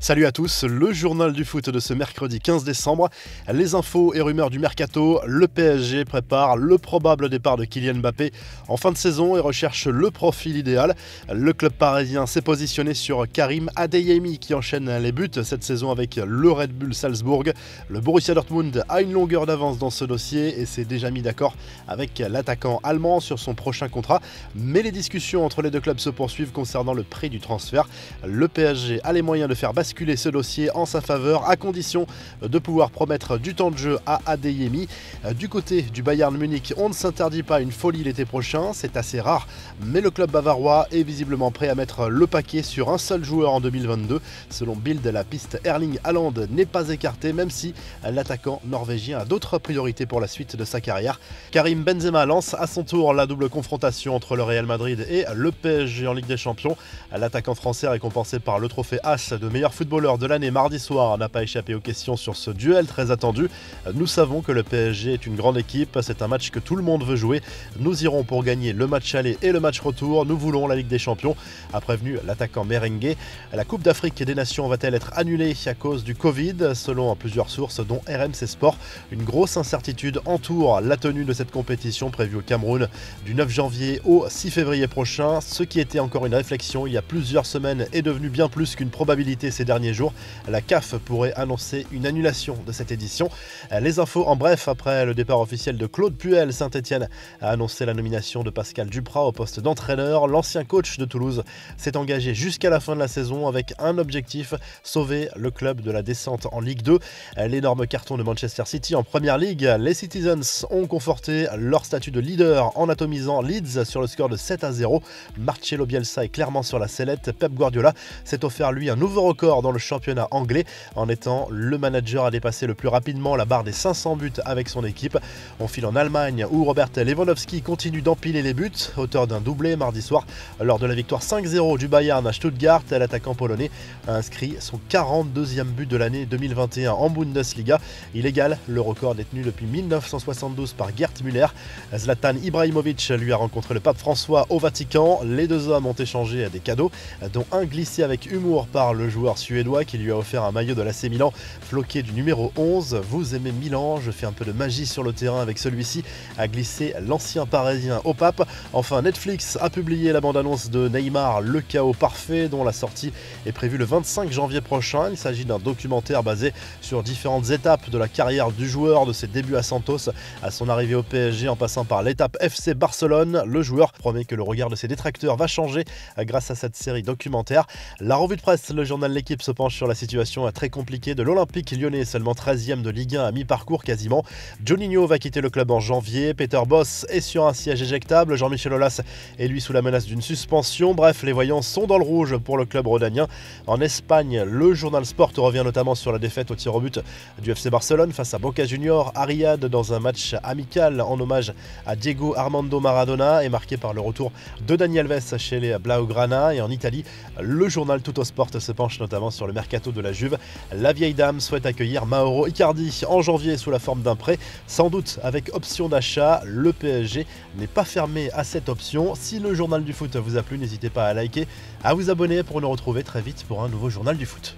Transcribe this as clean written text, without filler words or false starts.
Salut à tous, le journal du foot de ce mercredi 15 décembre. Les infos et rumeurs du mercato, le PSG prépare le probable départ de Kylian Mbappé en fin de saison et recherche le profil idéal. Le club parisien s'est positionné sur Karim Adeyemi qui enchaîne les buts cette saison avec le Red Bull Salzbourg. Le Borussia Dortmund a une longueur d'avance dans ce dossier et s'est déjà mis d'accord avec l'attaquant allemand sur son prochain contrat. Mais les discussions entre les deux clubs se poursuivent concernant le prix du transfert. Le PSG a les moyens de faire basculer ce dossier en sa faveur à condition de pouvoir promettre du temps de jeu à Adeyemi. Du côté du Bayern Munich, on ne s'interdit pas une folie l'été prochain, c'est assez rare, mais le club bavarois est visiblement prêt à mettre le paquet sur un seul joueur en 2022. Selon Bild, la piste Erling Haaland n'est pas écartée, même si l'attaquant norvégien a d'autres priorités pour la suite de sa carrière. Karim Benzema lance à son tour la double confrontation entre le Real Madrid et le PSG en Ligue des Champions. L'attaquant français récompensé par le trophée As de meilleur footballeur de l'année mardi soir n'a pas échappé aux questions sur ce duel très attendu. Nous savons que le PSG est une grande équipe, c'est un match que tout le monde veut jouer. Nous irons pour gagner le match aller et le match retour, nous voulons la Ligue des Champions, a prévenu l'attaquant merengue. La Coupe d'Afrique des Nations va-t-elle être annulée à cause du Covid? Selon plusieurs sources dont RMC Sport, une grosse incertitude entoure la tenue de cette compétition prévue au Cameroun du 9 janvier au 6 février prochain. Ce qui était encore une réflexion il y a plusieurs semaines est devenu bien plus qu'une probabilité ces derniers jours. La CAF pourrait annoncer une annulation de cette édition. Les infos en bref, après le départ officiel de Claude Puel, Saint-Etienne a annoncé la nomination de Pascal Duprat au poste d'entraîneur. L'ancien coach de Toulouse s'est engagé jusqu'à la fin de la saison avec un objectif, sauver le club de la descente en Ligue 2. L'énorme carton de Manchester City en Première Ligue, les Citizens ont conforté leur statut de leader en atomisant Leeds sur le score de 7-0. Marcelo Bielsa est clairement sur la sellette. Pep Guardiola s'est offert lui un nouveau record dans le championnat anglais en étant le manager à dépasser le plus rapidement la barre des 500 buts avec son équipe. On file en Allemagne où Robert Lewandowski continue d'empiler les buts, auteur d'un doublé mardi soir lors de la victoire 5-0 du Bayern à Stuttgart. L'attaquant polonais a inscrit son 42e but de l'année 2021 en Bundesliga. Il égale le record détenu depuis 1972 par Gerd Müller. Zlatan Ibrahimovic lui a rencontré le pape François au Vatican. Les deux hommes ont échangé des cadeaux, dont un glissé avec humour par le joueur suédois qui lui a offert un maillot de l'AC Milan floqué du numéro 11. Vous aimez Milan, je fais un peu de magie sur le terrain avec celui-ci, a glissé l'ancien parisien au pape. Enfin, Netflix a publié la bande-annonce de Neymar, le chaos parfait, dont la sortie est prévue le 25 janvier prochain. Il s'agit d'un documentaire basé sur différentes étapes de la carrière du joueur, de ses débuts à Santos à son arrivée au PSG en passant par l'étape FC Barcelone. Le joueur promet que le regard de ses détracteurs va changer grâce à cette série documentaire. La revue de presse, le journal L'Équipe se penche sur la situation très compliquée de l'Olympique lyonnais, seulement 13e de Ligue 1 à mi-parcours quasiment. Juninho va quitter le club en janvier, Peter Bosz est sur un siège éjectable, Jean-Michel Aulas est lui sous la menace d'une suspension. Bref, les voyants sont dans le rouge pour le club rhodanien. En Espagne, le journal Sport revient notamment sur la défaite au tir au but du FC Barcelone face à Boca Juniors à Riyad dans un match amical en hommage à Diego Armando Maradona et marqué par le retour de Dani Alves chez les Blaugrana. Et en Italie, le journal Tuttosport se penche notamment sur le mercato de la Juve. La vieille dame souhaite accueillir Mauro Icardi en janvier sous la forme d'un prêt, sans doute avec option d'achat. Le PSG n'est pas fermé à cette option. Si le journal du foot vous a plu, n'hésitez pas à liker, à vous abonner pour nous retrouver très vite pour un nouveau journal du foot.